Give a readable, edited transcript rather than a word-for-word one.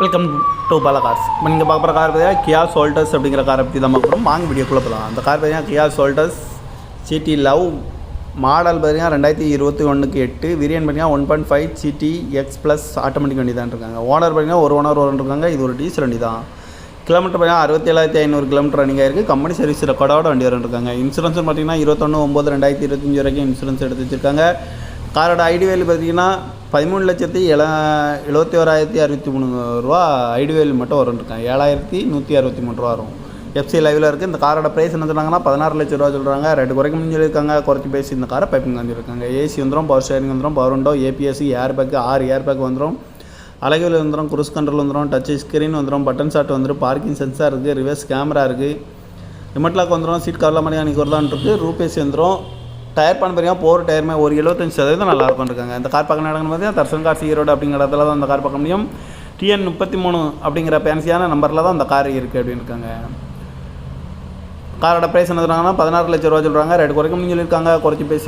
Welcome to Bala cars. இப்போ நீங்கள் பார்க்குற கார் பார்த்தீங்கன்னா கியா சோல்டர்ஸ் அப்படிங்கிற காரை பற்றி தான் பார்க்குறோம். வாங்க வீடியோக்குள்ளே போகலாம். அந்த கார் பார்த்தீங்கன்னா கியா சோல்டர்ஸ் சிடி லவ் மாடல் பார்த்தீங்கன்னா 2021 வேரியன்ட் பார்த்தீங்கன்னா 1.5 சிடி எக்ஸ் ப்ளஸ் ஆட்டோமேட்டிக் வண்டி தான் இருக்காங்க. ஓனர் பார்த்தீங்கன்னா ஒரு ஓனர் இருக்காங்க. இது ஒரு டீசல் வண்டி தான். கிலோமீட்டர் பார்த்தீங்கன்னா 67,500 கிலோமீட்டர் ரன்னிங் இருக்குது. கம்பெனி சர்வீஸ் ரெக்கார்டோட வண்டி இருக்காங்க. இன்சூரன்ஸ் பார்த்தீங்கன்னா 21/9/2025 வரைக்கும் இன்சூரன்ஸ் எடுத்து வச்சுருக்காங்க. காரோட ஐடி வேல்யூ பார்த்தீங்கன்னா 13,71,063 ரூபா ஐடி வேல்யூ மட்டும் வரும்ருக்காங்க. 7,163 ரூபா வரும். எஃப்சி லைவில் இருக்குது. இந்த காரோட ப்ரைஸ் என்ன சொன்னாங்கன்னா 16 லட்ச ரூபா சொல்கிறாங்க. ரேட்டு குறைக்க சொல்லியிருக்காங்க. குறைச்சி பேசி இந்த காரை பைப்பிங் வந்துருக்காங்க. ஏசி வந்துடும், பவர் ஸ்டேரிங் வந்துடும், power window, ABS, air bag 6 air bag வந்துடும், அழகுவில் வந்துடும், குரூஸ் கண்ட்ரோல் வந்துடும், டச் ஸ்க்ரீன் வந்துடும், பட்டன் ஷாட் வந்துடும், பார்க்கிங் சென்சார் இருக்குது, ரிவர்ஸ் கேமரா இருக்குது, ரிமோட் லாக் வந்துடும், சீட் கவர்லாம் மணி அன்றைக்கி வரலான் இருக்குது, ரூபேசி வந்துடும். டயர் பண்ண பார்த்தீங்கன்னா போர் டயருமே ஒரு 75% நல்லா இருக்கும்ருக்காங்க. இந்த கார் பார்க்க நடக்குன்னு பார்த்தீங்கன்னா தர்சன் கார் ஈரோடு அப்படிங்கிற இடத்துல தான் இந்த கார் பார்க்க முடியும். TN 33 அப்படிங்கிற ஃபேன்சியான நம்பரில் தான் இந்த கார் இருக்குது அப்படின்னு இருக்காங்க. காரோட ப்ரைஸ் என்ன சொல்கிறாங்கன்னா 16 லட்ச ரூபா சொல்கிறாங்க. ரேட்டு குறைக்க சொல்லியிருக்காங்க. குறைச்சி பேசி